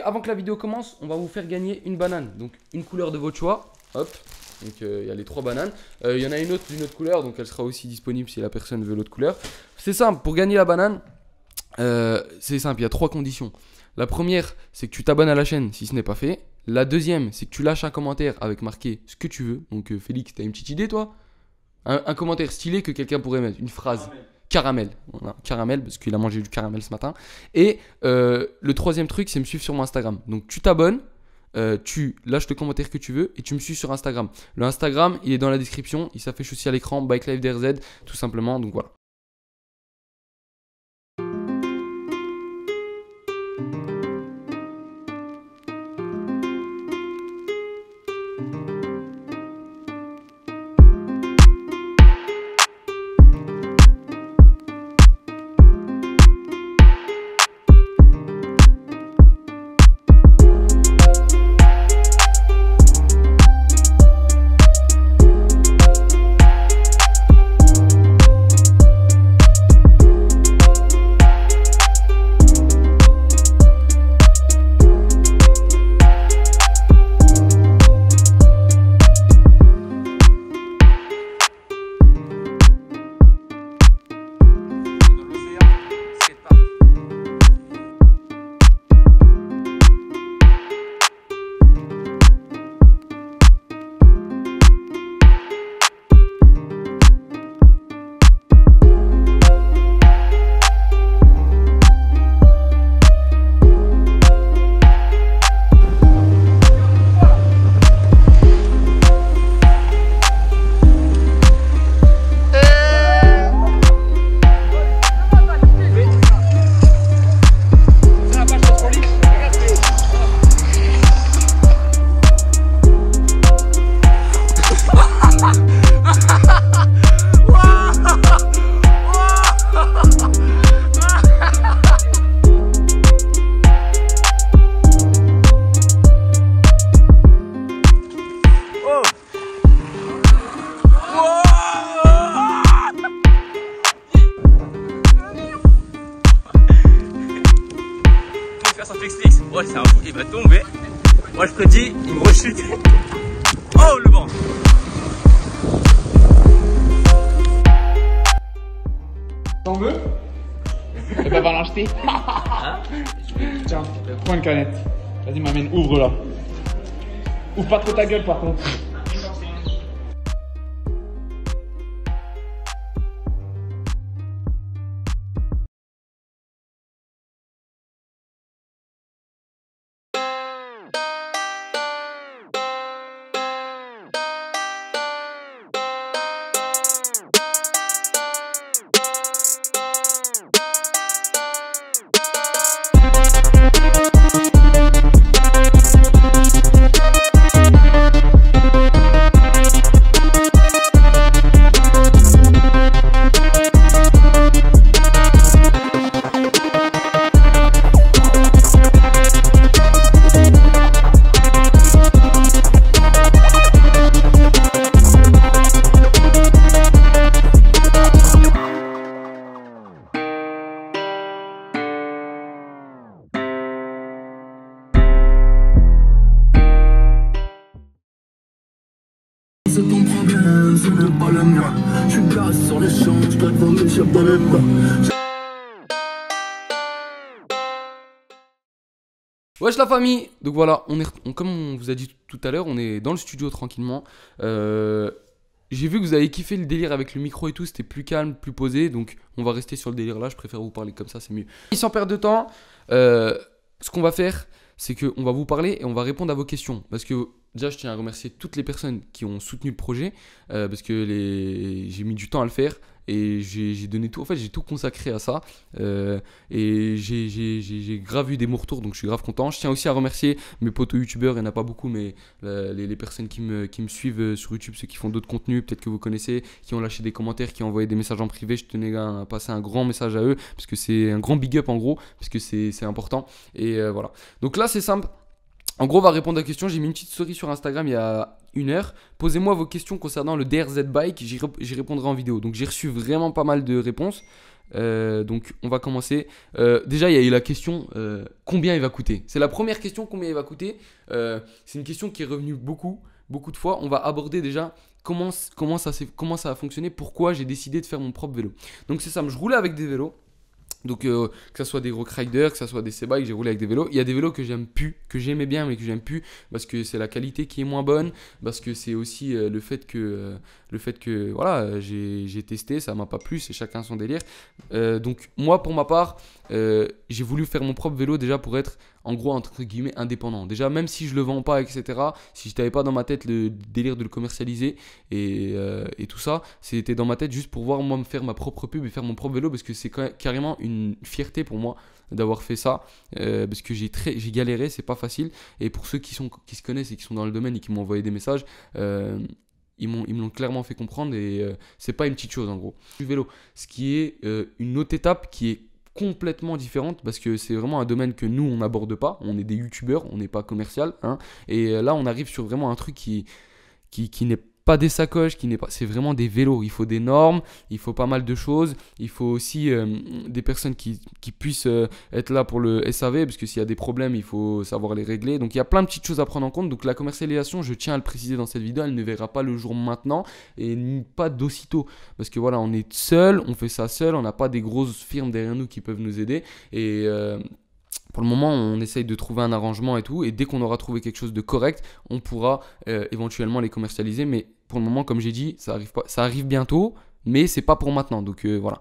Avant que la vidéo commence, on va vous faire gagner une banane. Donc une couleur de votre choix. Hop. Donc il y a les 3 bananes. Il y en a une autre d'une autre couleur. Donc elle sera aussi disponible si la personne veut l'autre couleur. C'est simple. Pour gagner la banane, c'est simple. Il y a 3 conditions. La première, c'est que tu t'abonnes à la chaîne si ce n'est pas fait. La deuxième, c'est que tu lâches un commentaire avec marqué ce que tu veux. Donc Félix, t'as une petite idée toi? Un commentaire stylé que quelqu'un pourrait mettre. Une phrase. Caramel. Voilà, caramel, parce qu'il a mangé du caramel ce matin. Et le troisième truc, c'est me suivre sur mon Instagram. Donc tu t'abonnes, tu lâches le commentaire que tu veux et tu me suis sur Instagram. Le Instagram, il est dans la description. Il s'affiche aussi à l'écran. BikeLifeDRZ, tout simplement. Donc voilà. Ouais, c'est un fou, il va tomber. Moi je prédis une rechute. Oh le vent. T'en veux? Eh ben va l'acheter. Tiens, prends une canette. Vas-y m'amène, ouvre là. Ouvre pas trop ta gueule par contre. C'est ton problème, ce n'est pas le mien. Je suis là sur les champs, je dois te vomir, j'ai pas les mains. Wesh la famille. Donc voilà, comme on vous a dit tout à l'heure, on est dans le studio tranquillement. J'ai vu que vous avez kiffé le délire avec le micro et tout, c'était plus calme, plus posé. Donc on va rester sur le délire là, je préfère vous parler comme ça, c'est mieux. Sans perdre de temps, ce qu'on va faire, c'est qu'on va vous parler et on va répondre à vos questions. Parce que déjà, je tiens à remercier toutes les personnes qui ont soutenu le projet. Parce que j'ai mis du temps à le faire. Et j'ai donné tout, en fait j'ai tout consacré à ça. Et j'ai grave eu des bons retours, donc je suis grave content. Je tiens aussi à remercier mes potos youtubeurs, il n'y en a pas beaucoup, mais les personnes qui me suivent sur YouTube, ceux qui font d'autres contenus, peut-être que vous connaissez, qui ont lâché des commentaires, qui ont envoyé des messages en privé. Je tenais à passer un grand message à eux, parce que c'est un grand big up en gros, parce que c'est important. Et voilà. Donc là c'est simple. En gros, on va répondre à la question. J'ai mis une petite story sur Instagram il y a 1 heure. Posez-moi vos questions concernant le DRZ Bike. J'y répondrai en vidéo. Donc, j'ai reçu vraiment pas mal de réponses. Donc on va commencer. Déjà il y a eu la question combien il va coûter. C'est la première question, combien il va coûter. C'est une question qui est revenue beaucoup de fois. On va aborder déjà comment ça a fonctionné, pourquoi j'ai décidé de faire mon propre vélo. Donc c'est ça, je roulais avec des vélos. Donc que ça soit des Rock Riders, que ça soit des C-Bike, j'ai roulé avec des vélos. Il y a des vélos que j'aime plus, que j'aimais bien mais que j'aime plus parce que c'est la qualité qui est moins bonne, parce que c'est aussi le fait que voilà, j'ai testé, ça m'a pas plu, c'est chacun son délire. Donc moi pour ma part, j'ai voulu faire mon propre vélo déjà pour être en gros entre guillemets indépendant. Déjà même si je le vends pas etc, si je n'avais pas dans ma tête le délire de le commercialiser et tout ça, c'était dans ma tête juste pour voir moi me faire ma propre pub et faire mon propre vélo parce que c'est carrément une fierté pour moi d'avoir fait ça parce que j'ai galéré, c'est pas facile et pour ceux qui se connaissent et qui sont dans le domaine et qui m'ont envoyé des messages, ils me l'ont clairement fait comprendre et c'est pas une petite chose en gros. Du vélo, ce qui est une autre étape qui est complètement différente parce que c'est vraiment un domaine que nous on n'aborde pas, on est des youtubeurs, on n'est pas commercial hein, et là on arrive sur vraiment un truc qui n'est pas des sacoches, c'est vraiment des vélos. Il faut des normes, il faut pas mal de choses. Il faut aussi des personnes qui puissent être là pour le SAV, parce que s'il y a des problèmes, il faut savoir les régler. Donc il y a plein de petites choses à prendre en compte. Donc la commercialisation, je tiens à le préciser dans cette vidéo, elle ne verra pas le jour maintenant et pas d'aussitôt. Parce que voilà, on est seul, on fait ça seul, on n'a pas des grosses firmes derrière nous qui peuvent nous aider. Et pour le moment, on essaye de trouver un arrangement et tout. Et dès qu'on aura trouvé quelque chose de correct, on pourra éventuellement les commercialiser. Mais pour le moment, comme j'ai dit, ça arrive bientôt, mais c'est pas pour maintenant. Donc voilà.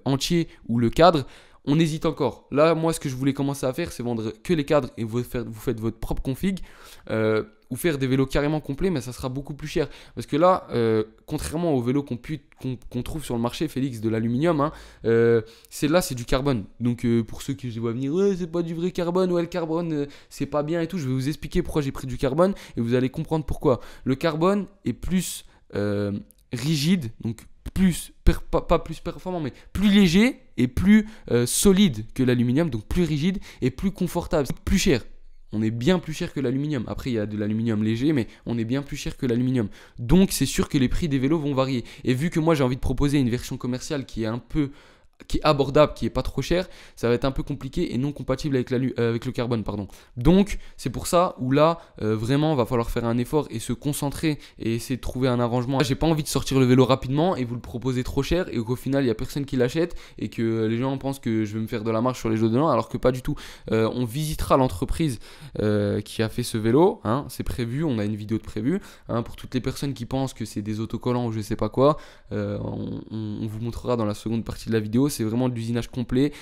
Entier ou le cadre, on hésite encore. Là, moi, ce que je voulais commencer à faire, c'est vendre que les cadres et vous faites votre propre config. Ou faire des vélos carrément complets, mais ça sera beaucoup plus cher. Parce que là, contrairement aux vélos qu'on trouve sur le marché, Félix, de l'aluminium, hein, c'est du carbone. Donc pour ceux qui je vois venir, ouais, c'est pas du vrai carbone, ouais, le carbone, c'est pas bien et tout, je vais vous expliquer pourquoi j'ai pris du carbone et vous allez comprendre pourquoi. Le carbone est plus rigide, donc pas plus performant, mais plus léger et plus solide que l'aluminium, donc plus rigide et plus confortable, plus cher. On est bien plus cher que l'aluminium. Après, il y a de l'aluminium léger, mais on est bien plus cher que l'aluminium. Donc, c'est sûr que les prix des vélos vont varier. Et vu que moi, j'ai envie de proposer une version commerciale qui est abordable, qui est pas trop cher, ça va être un peu compliqué et non compatible avec le carbone, pardon. Donc c'est pour ça où là vraiment va falloir faire un effort et se concentrer et essayer de trouver un arrangement. J'ai pas envie de sortir le vélo rapidement et vous le proposer trop cher et qu'au final il y a personne qui l'achète et que les gens pensent que je vais me faire de la marge sur les jeux de l'an alors que pas du tout. On visitera l'entreprise qui a fait ce vélo, hein, c'est prévu, on a une vidéo de prévu, hein, pour toutes les personnes qui pensent que c'est des autocollants ou je sais pas quoi, on vous montrera dans la seconde partie de la vidéo. C'est vraiment de l'usinage complet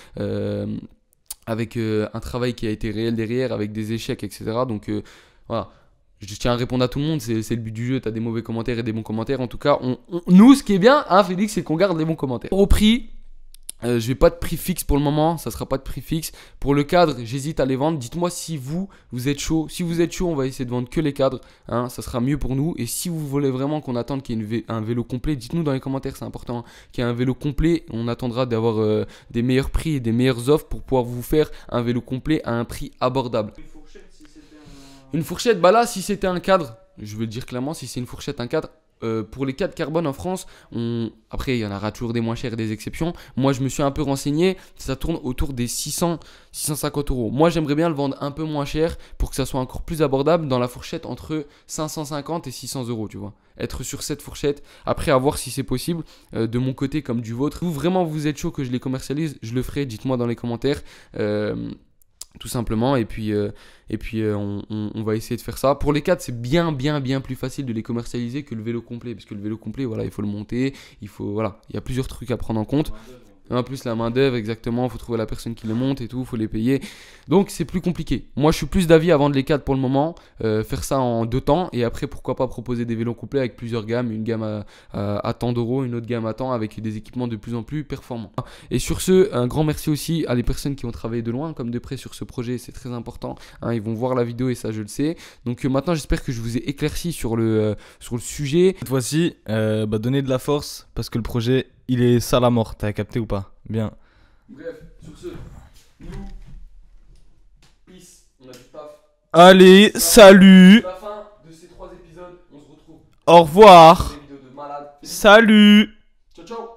avec un travail qui a été réel derrière, avec des échecs, etc. Donc voilà, je tiens à répondre à tout le monde, c'est le but du jeu, tu as des mauvais commentaires et des bons commentaires. En tout cas, nous, ce qui est bien, hein, Félix, c'est qu'on garde les bons commentaires. Au prix, je vais pas de prix fixe pour le moment, ça sera pas de prix fixe. Pour le cadre, j'hésite à les vendre. Dites-moi si vous êtes chaud. Si vous êtes chaud, on va essayer de vendre que les cadres, hein, ça sera mieux pour nous. Et si vous voulez vraiment qu'on attende qu'il y ait un vélo complet, dites-nous dans les commentaires, c'est important, hein, qu'il y ait un vélo complet. On attendra d'avoir des meilleurs prix et des meilleures offres pour pouvoir vous faire un vélo complet à un prix abordable. Une fourchette, bah là, si c'était un cadre, je veux le dire clairement, si c'est une fourchette, un cadre. Pour les cadres carbone en France, après il y en aura toujours des moins chers et des exceptions. Moi je me suis un peu renseigné, ça tourne autour des 650 euros. Moi j'aimerais bien le vendre un peu moins cher pour que ça soit encore plus abordable dans la fourchette entre 550 et 600 euros, tu vois. Être sur cette fourchette, après à voir si c'est possible de mon côté comme du vôtre. Vous vraiment vous êtes chaud que je les commercialise, je le ferai, dites-moi dans les commentaires. Tout simplement, et puis on va essayer de faire ça. Pour les cadres, c'est bien plus facile de les commercialiser que le vélo complet, parce que le vélo complet, voilà, il faut le monter, voilà, il y a plusieurs trucs à prendre en compte. En plus, la main d'œuvre, exactement, il faut trouver la personne qui le monte et tout, il faut les payer. Donc, c'est plus compliqué. Moi, je suis plus d'avis à vendre les cadres pour le moment, faire ça en 2 temps. Et après, pourquoi pas proposer des vélos complets avec plusieurs gammes. Une gamme à tant d'euros, une autre gamme à tant, avec des équipements de plus en plus performants. Et sur ce, un grand merci aussi à les personnes qui ont travaillé de loin, comme de près sur ce projet. C'est très important. Hein, ils vont voir la vidéo et ça, je le sais. Donc, maintenant, j'espère que je vous ai éclairci sur le sujet. Cette fois-ci, donnez de la force parce que le projet... il est sale à mort, t'as capté ou pas? Bien. Bref, sur ce, nous, peace, on a du taf. Allez, salut. C'est la fin de ces 3 épisodes, on se retrouve Au revoir. pour des vidéos de malade. Salut. Ciao, ciao.